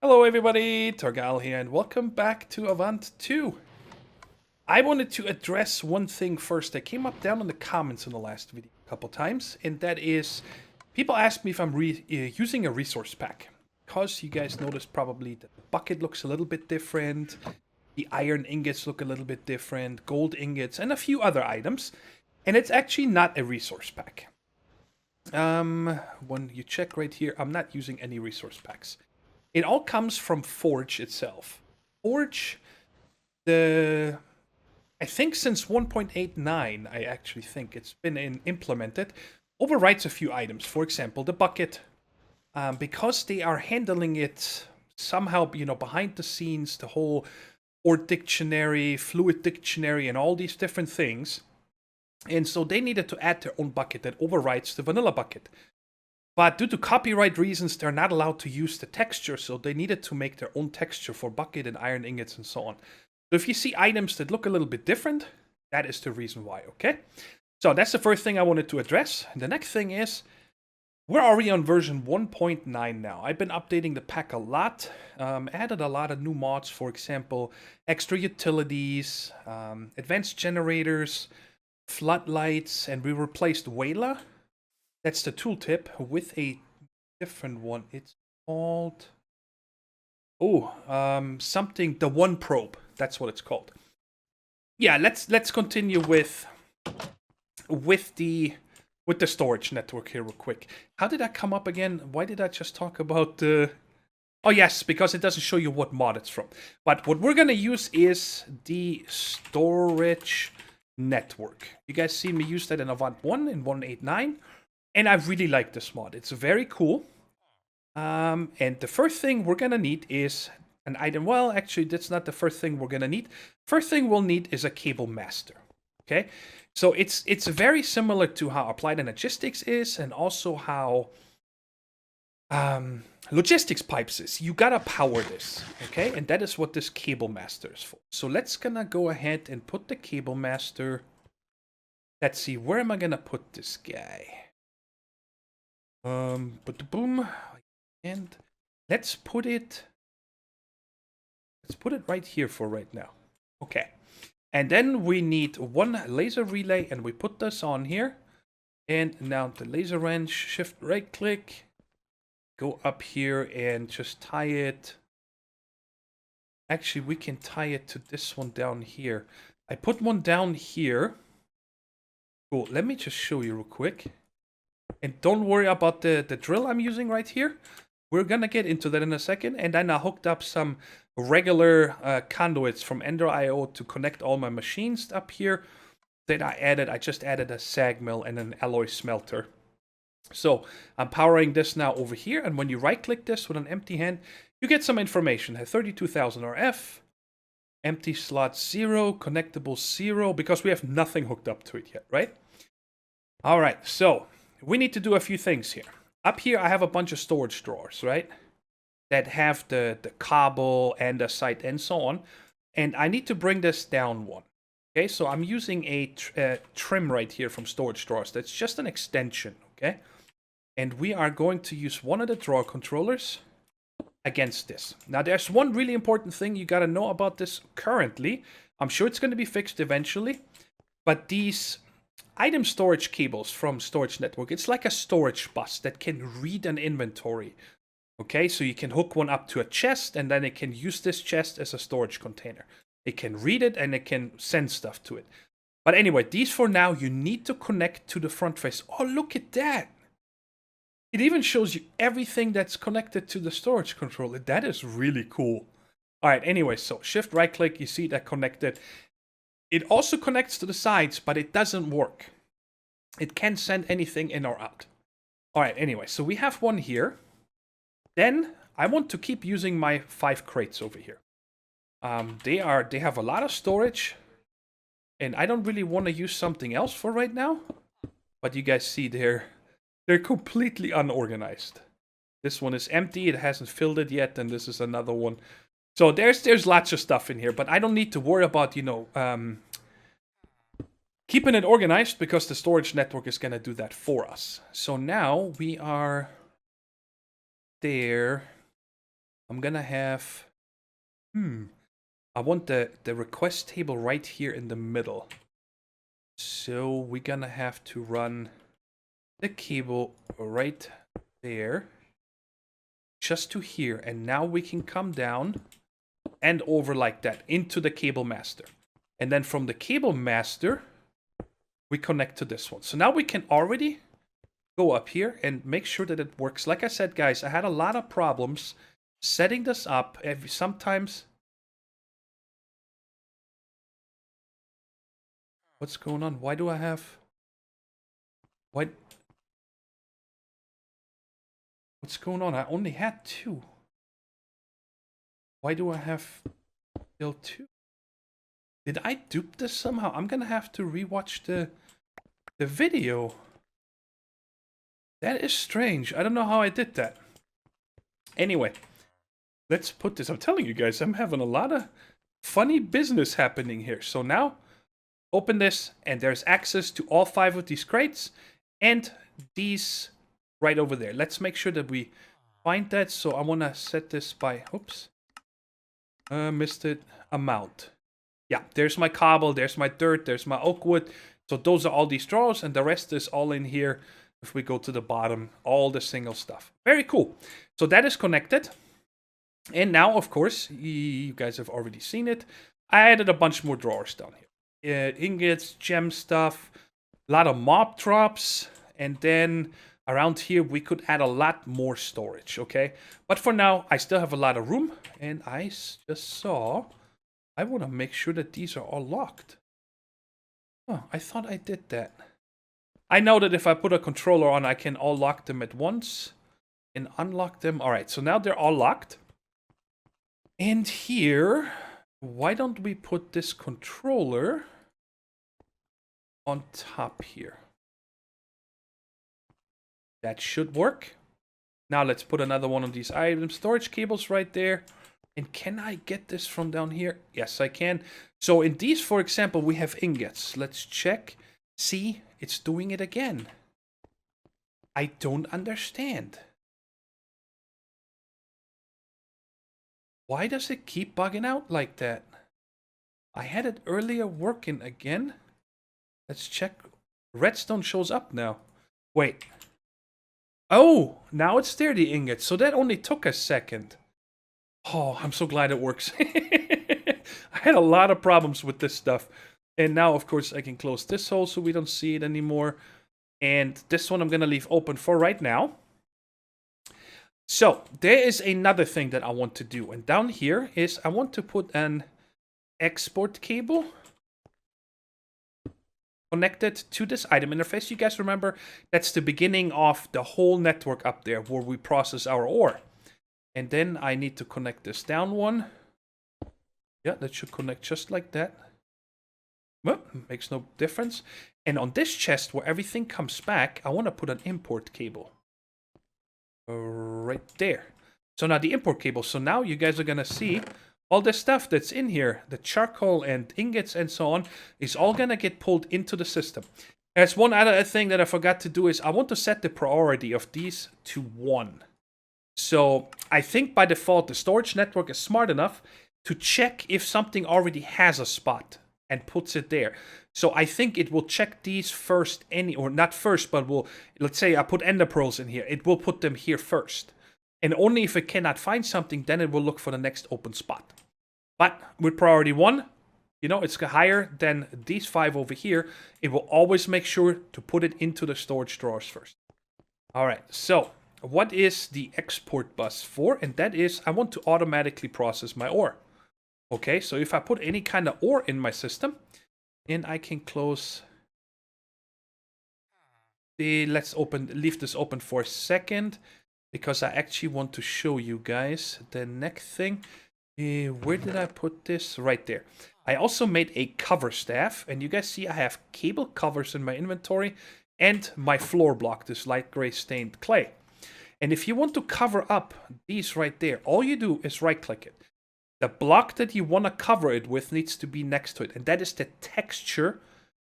Hello everybody, Thorgal here, and welcome back to Avant 2. I wanted to address one thing first that came up down in the comments in the last video a couple times, and that is, people ask me if I'm using a resource pack. Because you guys noticed probably that the bucket looks a little bit different, the iron ingots look a little bit different, gold ingots, and a few other items, and it's actually not a resource pack. When you check right here, I'm not using any resource packs. It all comes from Forge itself. Forge, I think since 1.89, I actually think it's been implemented, overwrites a few items. For example, the bucket, because they are handling it somehow, behind the scenes, the whole Ord dictionary, fluid dictionary, and all these different things. And so they needed to add their own bucket that overwrites the vanilla bucket. But due to copyright reasons, they're not allowed to use the texture, so they needed to make their own texture for bucket and iron ingots and so on. So if you see items that look a little bit different, that is the reason why, okay? So that's the first thing I wanted to address. And the next thing is, we're already on version 1.9 now. I've been updating the pack a lot, added a lot of new mods, for example, extra utilities, advanced generators, floodlights, and we replaced Wayla. That's the tooltip with a different one. It's called something, the One Probe. That's what it's called. Yeah, let's continue with the storage network here real quick. How did that come up again? Why did I just talk about the Oh yes, because it doesn't show you what mod it's from. But what we're gonna use is the storage network. You guys see me use that in Avant 1 in 1.89. And I really like this mod. It's very cool. And the first thing we're going to need is an item. Well, actually, that's not the first thing we're going to need. First thing we'll need is a cable master. Okay? So it's very similar to how Applied Energistics is, and also how Logistics Pipes is. You got to power this. Okay? And that is what this cable master is for. So let's gonna go ahead and put the cable master. Let's see, where am I going to put this guy? Boom, and let's put it right here for right now. Okay, and then we need one laser relay, and we put this on here. And now the laser wrench, shift right click, go up here and just tie it. Actually, we can tie it to this one down here. I put one down here. Cool, let me just show you real quick. And don't worry about the drill I'm using right here. We're gonna get into that in a second. And then I hooked up some regular conduits from Ender.io to connect all my machines up here. Then I just added a sag mill and an alloy smelter. So I'm powering this now over here. And when you right click this with an empty hand, you get some information. 32,000 RF, empty slot 0, connectable 0, because we have nothing hooked up to it yet, right? All right, so we need to do a few things here. Up here, I have a bunch of storage drawers, right? That have the cobble, andesite, and so on. And I need to bring this down one. Okay, so I'm using a trim right here from storage drawers. That's just an extension, okay? And we are going to use one of the drawer controllers against this. Now, there's one really important thing you gotta know about this currently. I'm sure it's gonna be fixed eventually. But these item storage cables from Storage Network, it's like a storage bus that can read an inventory. Okay, so you can hook one up to a chest, and then it can use this chest as a storage container. It can read it, and it can send stuff to it. But anyway, these for now, you need to connect to the front face. Oh, look at that! It even shows you everything that's connected to the storage controller. That is really cool. Alright, anyway, so shift right click, you see that connected. It also connects to the sides, but it doesn't work. It can't send anything in or out. Alright, anyway, so we have one here. Then, I want to keep using my 5 crates over here. They have a lot of storage. And I don't really want to use something else for right now. But you guys see they're completely unorganized. This one is empty, it hasn't filled it yet, and this is another one. So there's lots of stuff in here, but I don't need to worry about, keeping it organized, because the storage network is going to do that for us. So now we are there. I'm gonna have, I want the request table right here in the middle. So we're gonna have to run the cable right there, just to here. And now we can come down and over like that into the cable master. And then from the cable master, we connect to this one. So now we can already go up here and make sure that it works. Like I said, guys, I had a lot of problems setting this up. Sometimes... What's going on? Why do I have... What's going on? I only had 2. Why do I have still 2? Did I dupe this somehow? I'm gonna have to rewatch the video. That is strange. I don't know how I did that. Anyway, let's put this. I'm telling you guys, I'm having a lot of funny business happening here. So now, open this, and there's access to all 5 of these crates, and these right over there. Let's make sure that we find that. So I want to set this by, oops, missed it, amount. Yeah, there's my cobble, there's my dirt, there's my oak wood. So those are all these drawers, and the rest is all in here. If we go to the bottom, all the single stuff. Very cool. So that is connected. And now, of course, you guys have already seen it. I added a bunch more drawers down here. Ingots, gem stuff, a lot of mob drops, and then around here we could add a lot more storage, okay? But for now, I still have a lot of room, and I just saw, I want to make sure that these are all locked. Oh, I thought I did that. I know that if I put a controller on, I can all lock them at once and unlock them. All right, so now they're all locked. And here, why don't we put this controller on top here? That should work. Now let's put another one of these item storage cables right there. And can I get this from down here? Yes, I can. So in these, for example, we have ingots. Let's check. See, it's doing it again. I don't understand. Why does it keep bugging out like that? I had it earlier working again. Let's check. Redstone shows up now. Wait. Oh, now it's there, the ingot. So that only took a second. Oh, I'm so glad it works. I had a lot of problems with this stuff. And now, of course, I can close this hole so we don't see it anymore. And this one I'm going to leave open for right now. So, there is another thing that I want to do. And down here is I want to put an export cable connected to this item interface. You guys remember, that's the beginning of the whole network up there where we process our ore. And then I need to connect this down one. Yeah, that should connect just like that. Well, makes no difference. And on this chest where everything comes back, I want to put an import cable. Right there. So now the import cable. So now you guys are going to see all the stuff that's in here. The charcoal and ingots and so on is all going to get pulled into the system. There's one other thing that I forgot to do is I want to set the priority of these to 1. So I think by default the storage network is smart enough to check if something already has a spot and puts it there. So I think it will check these first, or not first, but will, let's say I put ender pearls in here, it will put them here first. And only if it cannot find something, then it will look for the next open spot. But with priority 1, you know, it's higher than these 5 over here. It will always make sure to put it into the storage drawers first. All right, so what is the export bus for? And that is, I want to automatically process my ore. Okay, so if I put any kind of ore in my system, and I can close the, leave this open for a second, because I actually want to show you guys the next thing. Where did I put this? Right there. I also made a cover staff, and you guys see I have cable covers in my inventory, and my floor block, this light gray stained clay. And if you want to cover up these right there, all you do is right click it. The block that you want to cover it with needs to be next to it. And that is the texture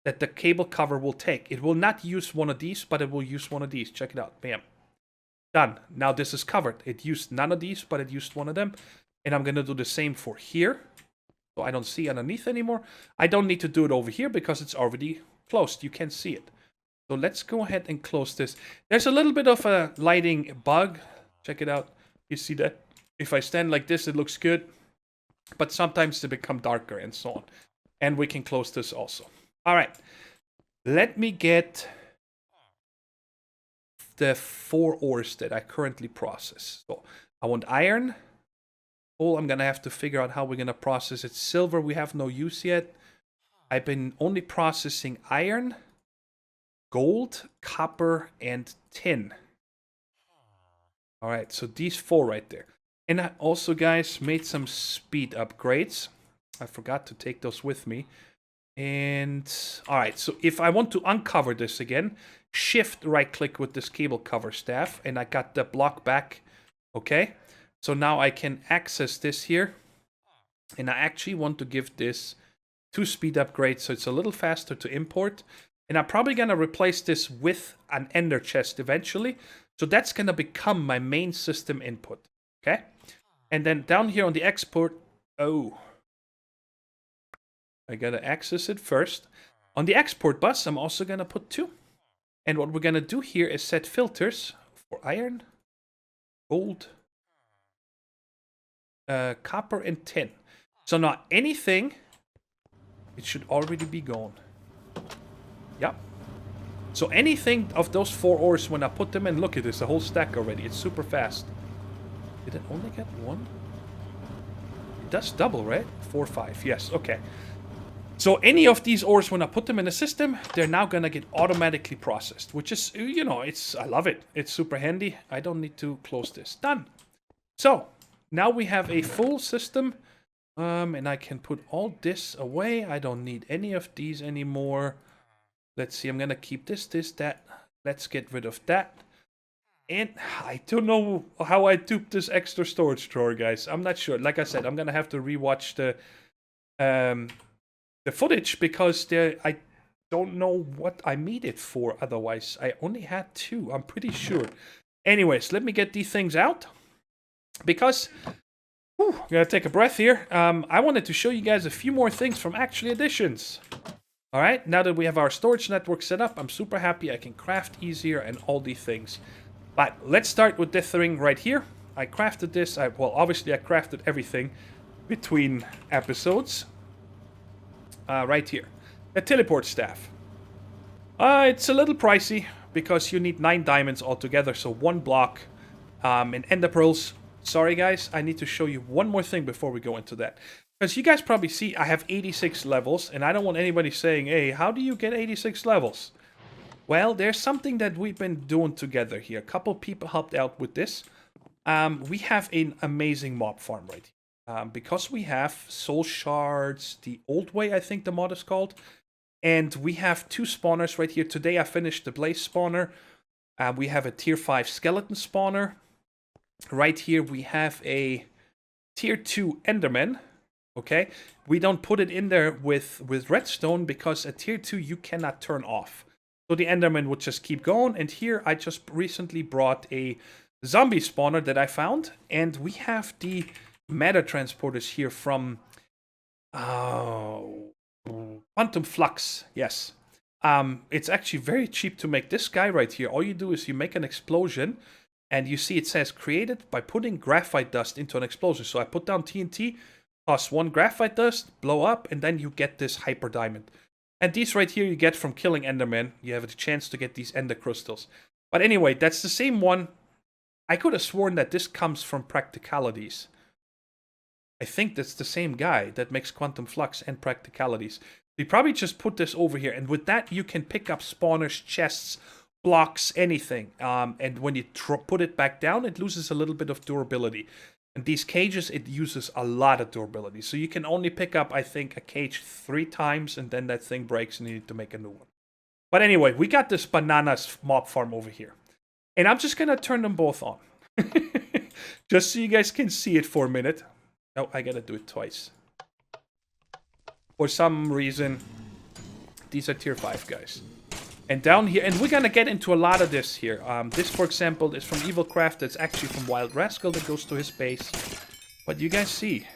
that the cable cover will take. It will not use one of these, but it will use one of these. Check it out. Bam. Done. Now this is covered. It used none of these, but it used one of them. And I'm going to do the same for here. So I don't see underneath anymore. I don't need to do it over here because it's already closed. You can see it. So let's go ahead and close this. There's a little bit of a lighting bug. Check it out. You see that? If I stand like this, it looks good. But sometimes they become darker and so on. And we can close this also. All right. Let me get the 4 ores that I currently process. So I want iron. Coal, I'm going to have to figure out how we're going to process it. Silver, we have no use yet. I've been only processing iron, gold, copper, and tin. All right, so these 4 right there. And I also, guys, made some speed upgrades. I forgot to take those with me. And, all right, so if I want to uncover this again, shift right-click with this cable cover staff, and I got the block back, okay? So now I can access this here, and I actually want to give this 2 speed upgrades, so it's a little faster to import. And I'm probably going to replace this with an ender chest eventually. So that's going to become my main system input. Okay? And then down here on the export, oh, I got to access it first. On the export bus, I'm also going to put 2. And what we're going to do here is set filters for iron, gold, copper, and tin. So now anything, it should already be gone. Yep. So anything of those 4 ores, when I put them in, look at this, a whole stack already. It's super fast. Did it only get 1? It does double, right? 4, 5. Yes, okay. So any of these ores, when I put them in the system, they're now going to get automatically processed, which is, you know, I love it. It's super handy. I don't need to close this. Done. So now we have a full system, and I can put all this away. I don't need any of these anymore. Let's see, I'm going to keep this, that. Let's get rid of that. And I don't know how I duped this extra storage drawer, guys. I'm not sure. Like I said, I'm going to have to rewatch the footage because I don't know what I made it for otherwise. I only had 2, I'm pretty sure. Anyways, let me get these things out because I'm going to take a breath here. I wanted to show you guys a few more things from Actually Additions. All right, now that we have our storage network set up, I'm super happy I can craft easier and all these things. But let's start with this thing right here. I crafted this. Well, obviously I crafted everything between episodes. Right here. A teleport staff. It's a little pricey because you need 9 diamonds altogether. So 1 block and ender pearls. Sorry guys, I need to show you one more thing before we go into that. Because you guys probably see I have 86 levels, and I don't want anybody saying, hey, how do you get 86 levels? Well, there's something that we've been doing together here. A couple people helped out with this. We have an amazing mob farm right here. Because we have soul shards, the old way I think the mod is called. And we have 2 spawners right here. Today I finished the blaze spawner. We have a tier 5 skeleton spawner. Right here we have a tier 2 enderman. Okay, we don't put it in there with redstone because at tier 2 you cannot turn off. So the enderman would just keep going. And here I just recently brought a zombie spawner that I found. And we have the matter transporters here from Quantum Flux. Yes. It's actually very cheap to make this guy right here. All you do is you make an explosion. And you see it says created by putting graphite dust into an explosion. So I put down TNT. Toss 1 graphite dust, blow up, and then you get this hyper diamond. And these right here you get from killing endermen. You have a chance to get these ender crystals. But anyway, that's the same one. I could have sworn that this comes from Practicalities. I think that's the same guy that makes Quantum Flux and Practicalities. We probably just put this over here. And with that, you can pick up spawners, chests, blocks, anything. And when you put it back down, it loses a little bit of durability. And these cages, it uses a lot of durability. So you can only pick up, I think, a cage 3 times, and then that thing breaks and you need to make a new one. But anyway, we got this bananas mob farm over here. And I'm just going to turn them both on. Just so you guys can see it for a minute. Oh, I got to do it twice. For some reason, these are tier 5 guys. And down here, and we're gonna get into a lot of this here. This, for example, is from Evil Craft. That's actually from Wild Rascal that goes to his base. But you guys see,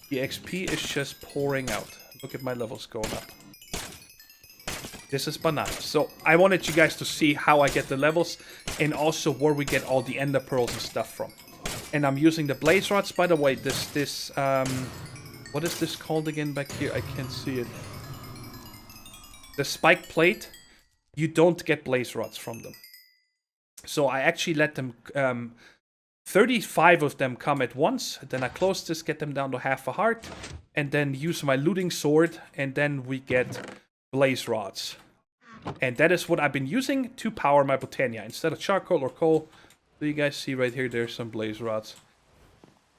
the XP is just pouring out. Look at my levels going up. This is bananas. So I wanted you guys to see how I get the levels and also where we get all the ender pearls and stuff from. And I'm using the blaze rods, by the way. What is this called again back here? I can't see it. The spike plate, you don't get blaze rods from them. So I actually let them, 35 of them come at once. Then I close this, get them down to half a heart. And then use my looting sword. And then we get blaze rods. And that is what I've been using to power my Botania. Instead of charcoal or coal. So you guys see right here, there's some blaze rods.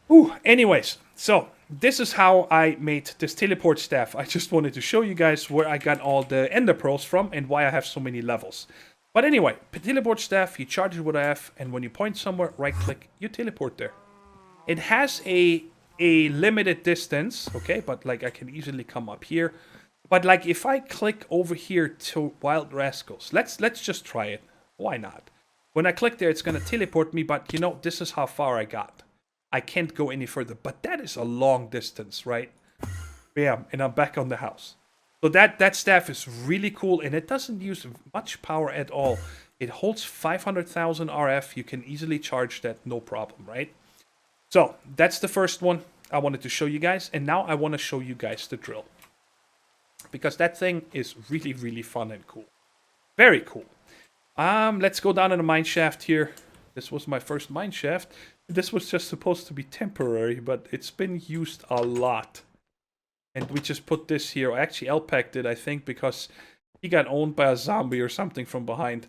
Ooh, anyways, so this is how I made this teleport staff. I just wanted to show you guys where I got all the ender pearls from and why I have so many levels. But anyway, teleport staff, you charge it with F, and when you point somewhere, right click, you teleport there. It has a limited distance, okay, but like I can easily come up here. But like if I click over here to Wild Rascals, let's just try it. Why not? When I click there, it's gonna teleport me, but you know, this is how far I got. I can't go any further, but that is a long distance, right? Bam, and I'm back on the house. So that staff is really cool, and it doesn't use much power at all. It holds 500,000 RF. You can easily charge that, no problem, right? So that's the first one I wanted to show you guys, and now I want to show you guys the drill. Because that thing is really, really fun and cool. Very cool. Let's go down in the mine shaft here. This was my first mine shaft. This was just supposed to be temporary, but it's been used a lot. And we just put this here. Actually, Elpack did, I think, because he got owned by a zombie or something from behind.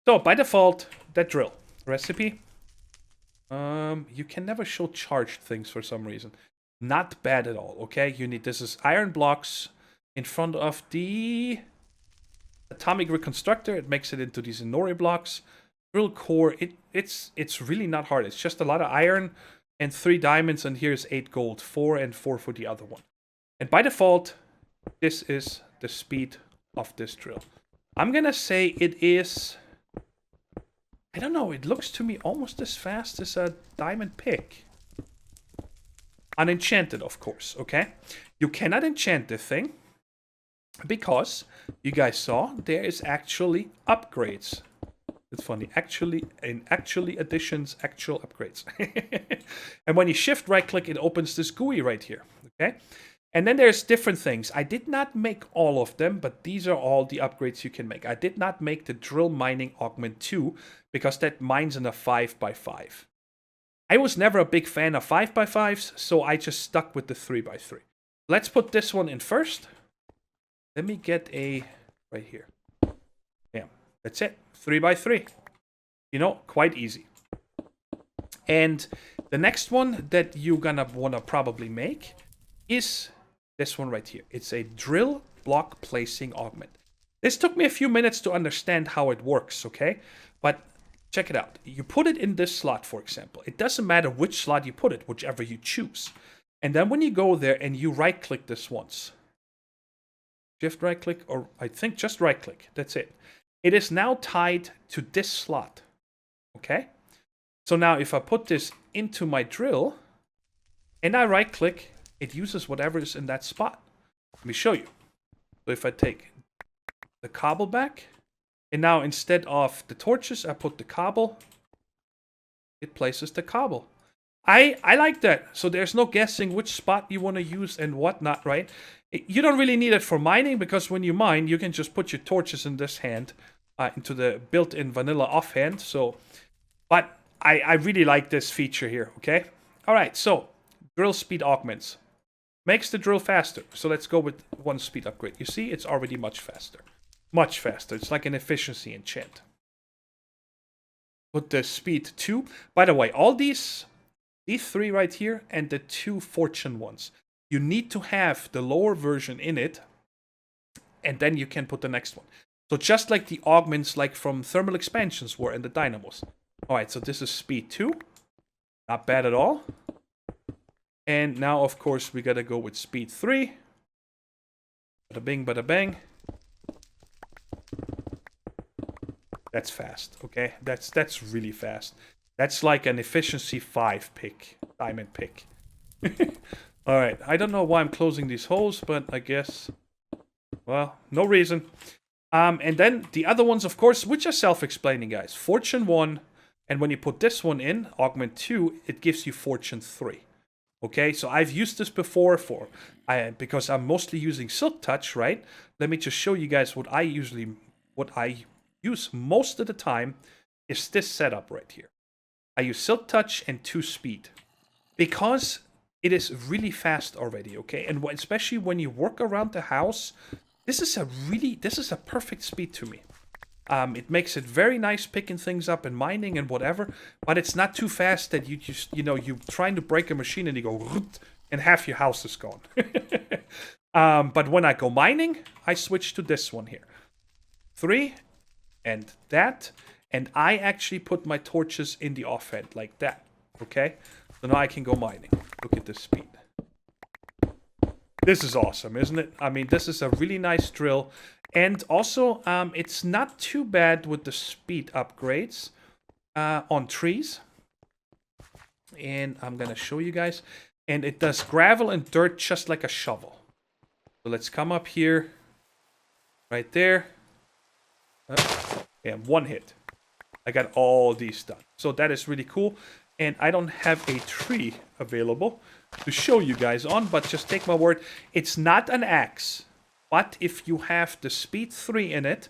So, by default, that drill. Recipe. You can never show charged things for some reason. Not bad at all, okay? You need, this is iron blocks in front of the atomic reconstructor. It makes it into these Inori blocks. Drill core, it's really not hard. It's just a lot of iron and 3 diamonds, and here's 8 gold, 4 and 4 for the other one. And by default, this is the speed of this drill. I'm gonna say it is, I don't know, it looks to me almost as fast as a diamond pick. Unenchanted, of course, okay? You cannot enchant this thing because you guys saw there is actually upgrades. It's funny, actually additions, actual upgrades. And when you shift right click, it opens this GUI right here, okay? And then there's different things. I did not make all of them, but these are all the upgrades you can make. I did not make the drill mining augment 2 because that mines in a 5x5. I was never a big fan of 5x5s, so I just stuck with the 3x3. Let's put this one in first. Let me get a, right here. Yeah, that's it. 3x3. You know, quite easy. And the next one that you're gonna wanna probably make is this one right here. It's a drill block placing augment. This took me a few minutes to understand how it works, okay? But check it out. You put it in this slot, for example. It doesn't matter which slot you put it, whichever you choose. And then when you go there and you right click this once. Shift right click, or I think just right click. That's it. It is now tied to this slot. Okay? So now if I put this into my drill and I right click, it uses whatever is in that spot. Let me show you. So if I take the cobble back, and now instead of the torches, I put the cobble, it places the cobble. I like that. So there's no guessing which spot you want to use and whatnot, right? You don't really need it for mining, because when you mine, you can just put your torches in this hand, into the built-in vanilla offhand. So, but I really like this feature here, okay? All right, so drill speed augments. Makes the drill faster. So let's go with one speed upgrade. You see, it's already much faster. Much faster. It's like an efficiency enchant. Put the speed 2. By the way, all these 3 right here and the 2 fortune ones, you need to have the lower version in it, and then you can put the next one. So just like the augments like from thermal expansions were in the dynamos. Alright, so this is speed 2. Not bad at all. And now, of course, we gotta go with speed 3. Bada bing, bada bang. That's fast, okay? That's really fast. That's like an efficiency 5 pick, diamond pick. All right, I don't know why I'm closing these holes, but I guess, well, no reason. And then the other ones, of course, which are self-explaining, guys. Fortune 1, and when you put this one in, Augment 2, it gives you Fortune 3. Okay, so I've used this before because I'm mostly using Silk Touch, right? Let me just show you guys what I use most of the time is this setup right here. I use Silk Touch and 2 speed because it is really fast already, okay? And especially when you work around the house, this is a perfect speed to me. It makes it very nice picking things up and mining and whatever, but it's not too fast that you just, you're trying to break a machine and you go, and half your house is gone. But when I go mining, I switch to this one here. 3, and that, and I actually put my torches in the offhand like that, okay? So now I can go mining. Look at this speed. This is awesome, isn't it? I mean, this is a really nice drill. And also, it's not too bad with the speed upgrades on trees. And I'm going to show you guys. And it does gravel and dirt just like a shovel. So let's come up here. Right there. And 1 hit. I got all these done. So that is really cool. And I don't have a tree available to show you guys on, but just take my word. It's not an axe. But if you have the speed 3 in it,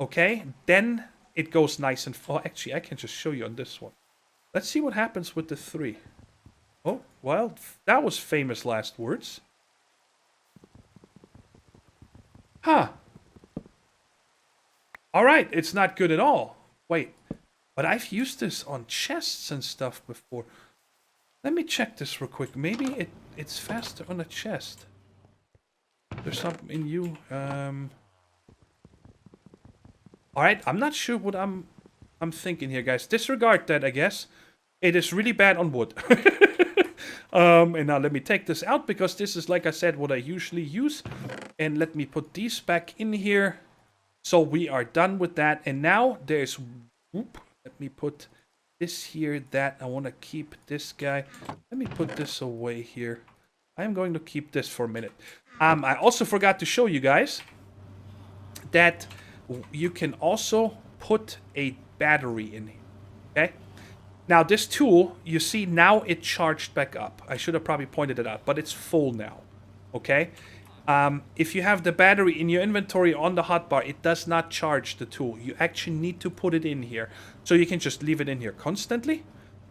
okay, then it goes nice and... Oh, actually, I can just show you on this one. Let's see what happens with the 3. Oh, well, that was famous last words. Huh. Alright, it's not good at all. Wait, but I've used this on chests and stuff before. Let me check this real quick. Maybe it's faster on a chest. There's something in you. Alright, I'm not sure what I'm thinking here, guys. Disregard that, I guess. It is really bad on wood. And now let me take this out, because this is, like I said, what I usually use. And let me put these back in here. So we are done with that. And now there's... Whoop, let me put this here, that. I want to keep this guy. Let me put this away here. I'm going to keep this for a minute. I also forgot to show you guys that you can also put a battery in here. Okay? Now, this tool, you see, now it charged back up. I should have probably pointed it out, but it's full now. Okay? If you have the battery in your inventory on the hotbar, it does not charge the tool. You actually need to put it in here. So you can just leave it in here constantly,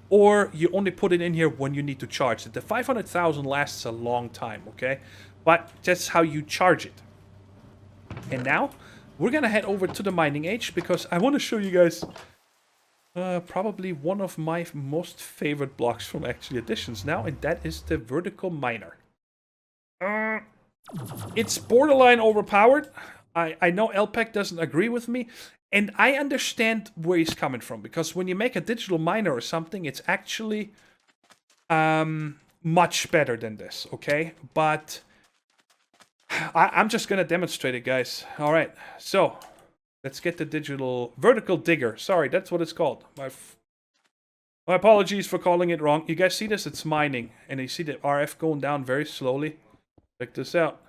or you only put it in here when you need to charge it. The 500,000 lasts a long time, okay? But that's how you charge it. And now, we're gonna head over to the mining age, because I want to show you guys probably one of my most favorite blocks from actually additions now, and that is the vertical miner. It's borderline overpowered. I know LPEC doesn't agree with me, and I understand where he's coming from, because when you make a digital miner or something, it's actually much better than this, okay? But I'm just gonna demonstrate it, guys. All right, so let's get the vertical digger. Sorry, that's what it's called. My apologies for calling it wrong. You guys see this? It's mining, and you see the RF going down very slowly. Check this out.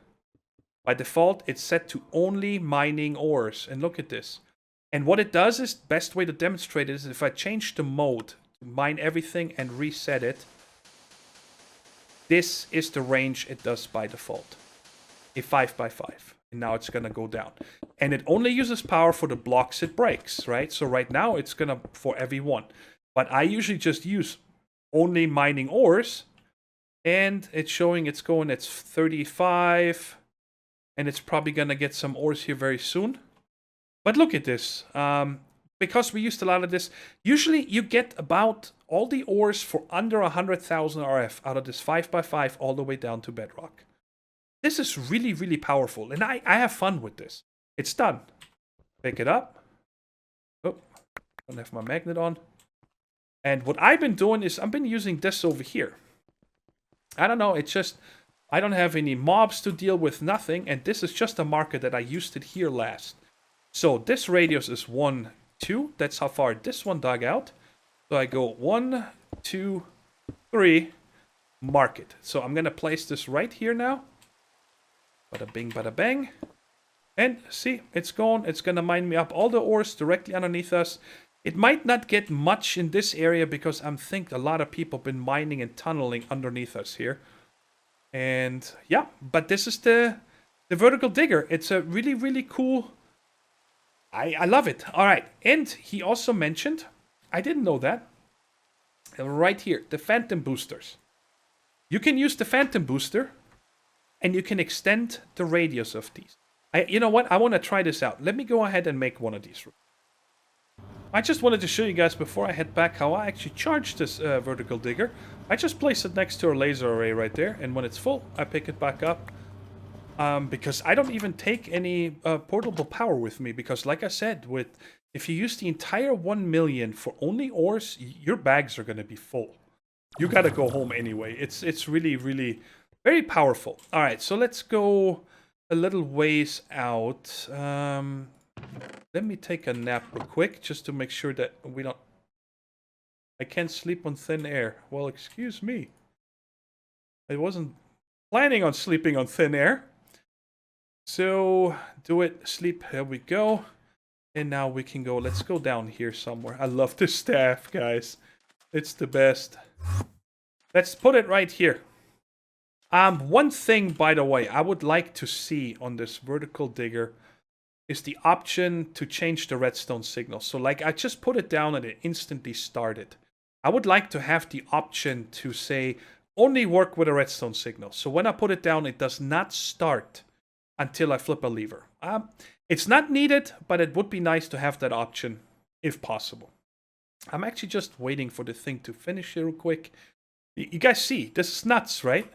By default, it's set to only mining ores. And look at this. And what it does is, best way to demonstrate it is if I change the mode to mine everything and reset it, this is the range it does by default. A 5x5. And now it's going to go down. And it only uses power for the blocks it breaks, right? So right now it's going to for every one. But I usually just use only mining ores. And it's showing it's going at 35. And it's probably going to get some ores here very soon. But look at this. Because we used a lot of this, usually you get about all the ores for under 100,000 RF out of this 5x5 all the way down to bedrock. This is really, really powerful. And I have fun with this. It's done. Pick it up. Oh, don't have my magnet on. And what I've been doing is I've been using this over here. I don't know, it's just, I don't have any mobs to deal with, nothing. And this is just a marker that I used it here last. So this radius is 1 2. That's how far this one dug out. So I go 1, 2, 3, mark it. So I'm going to place this right here now. Bada bing, bada bang. And see, it's gone. It's going to mine me up all the ores directly underneath us. It might not get much in this area because I think a lot of people have been mining and tunneling underneath us here. And yeah, but this is the vertical digger. It's a really, really cool. I love it. All right. And he also mentioned, I didn't know that, right here, the phantom boosters. You can use the phantom booster and you can extend the radius of these. You know what? I want to try this out. Let me go ahead and make one of these. I just wanted to show you guys before I head back how I actually charge this vertical digger. I just place it next to a laser array right there, and when it's full, I pick it back up. Because I don't even take any portable power with me, because like I said, if you use the entire 1 million for only ores, your bags are going to be full. You got to go home anyway. It's really, really very powerful. All right, so let's go a little ways out. Let me take a nap real quick, just to make sure that we don't... I can't sleep on thin air. Well, excuse me. I wasn't planning on sleeping on thin air. So, do it, sleep, here we go. And now we can go, let's go down here somewhere. I love this staff, guys. It's the best. Let's put it right here. One thing, by the way, I would like to see on this vertical digger is the option to change the redstone signal. So like I just put it down and it instantly started. I would like to have the option to say only work with a redstone signal. So when I put it down, it does not start until I flip a lever. It's not needed, but it would be nice to have that option if possible. I'm actually just waiting for the thing to finish here real quick. You guys see, this is nuts, right?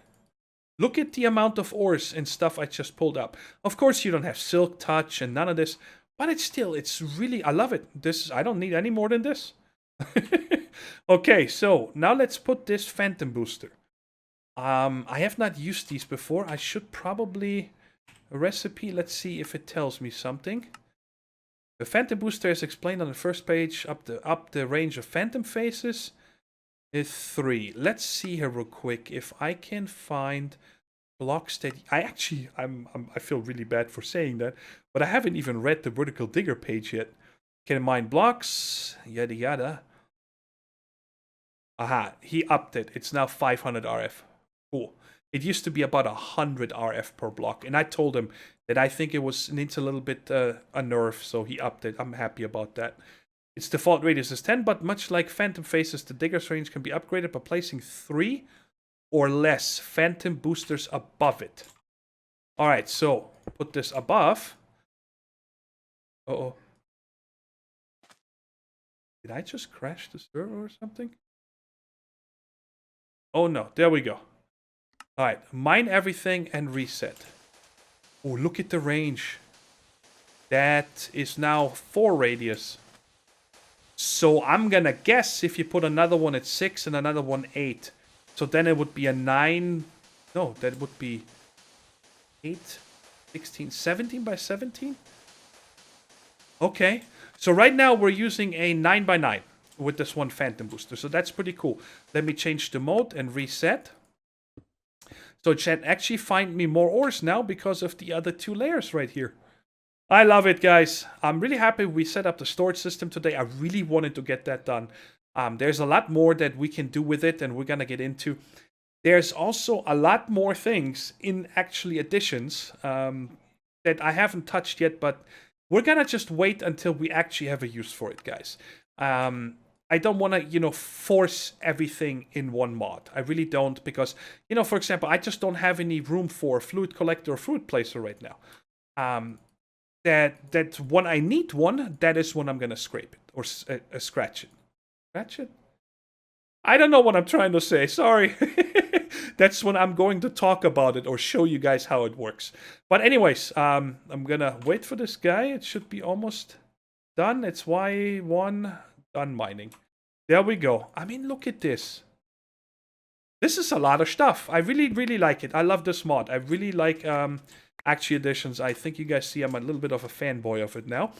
Look at the amount of ores and stuff I just pulled up. Of course, you don't have silk touch and none of this, but it's really, I love it. I don't need any more than this. Okay, so now let's put this phantom booster. I have not used these before. I should probably, a recipe, let's see if it tells me something. The phantom booster is explained on the first page. Up the range of phantom phases is 3. Let's see here real quick if I can find blocks that I feel really bad for saying that, but I haven't even read the vertical digger page yet. Can mine blocks, yada yada. Aha, he upped it. It's now 500 RF. Cool. It used to be about 100 RF per block, and I told him that I think it needs a little bit a nerf, so he upped it. I'm happy about that. Its default radius is 10, but much like phantom phases, the digger's range can be upgraded by placing 3 or less phantom boosters above it. Alright, so put this above. Uh-oh. Did I just crash the server or something? Oh no, there we go. Alright, mine everything and reset. Oh, look at the range. That is now 4 radius. So I'm gonna guess if you put another one at 6 and another one 8. So then it would be a 9. No, that would be 8, 16, 17 by 17. Okay. So right now we're using a 9 by 9 with this one phantom booster. So that's pretty cool. Let me change the mode and reset. So it should actually find me more ores now because of the other 2 layers right here. I love it, guys. I'm really happy we set up the storage system today. I really wanted to get that done. There's a lot more that we can do with it, and we're going to get into. There's also a lot more things in actually additions that I haven't touched yet, but we're going to just wait until we actually have a use for it, guys. I don't want to, force everything in one mod. I really don't, because, for example, I just don't have any room for a fluid collector or fluid placer right now. That when I need one, that is when I'm going to scrape it or scratch it. Scratch it? I don't know what I'm trying to say. Sorry. That's when I'm going to talk about it or show you guys how it works. But anyways, I'm going to wait for this guy. It should be almost done. It's Y1 done mining. There we go. I mean, look at this. This is a lot of stuff. I really, really like it. I love this mod. I really like... Actually, additions. I think you guys see I'm a little bit of a fanboy of it now.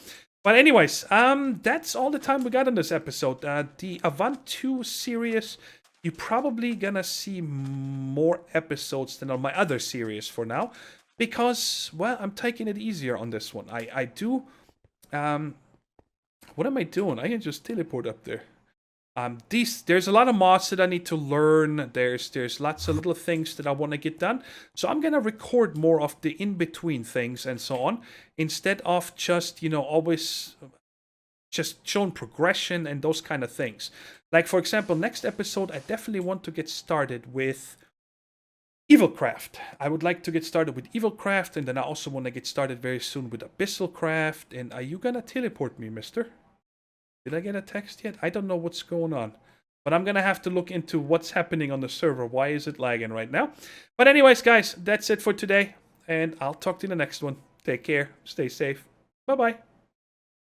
But anyways, that's all the time we got in this episode. The Avant 2 series, you're probably gonna see more episodes than on my other series for now. Because, well, I'm taking it easier on this one. I do... what am I doing? I can just teleport up there. There's a lot of mods that I need to learn. There's lots of little things that I want to get done. So I'm gonna record more of the in-between things and so on, instead of just, always just showing progression and those kind of things. Like, for example, next episode, I definitely want to get started with Evilcraft. I would like to get started with Evilcraft, and then I also want to get started very soon with Abyssalcraft. And are you gonna teleport me, mister? Did I get a text yet? I don't know what's going on. But I'm going to have to look into what's happening on the server. Why is it lagging right now? But anyways, guys, that's it for today. And I'll talk to you in the next one. Take care. Stay safe. Bye-bye.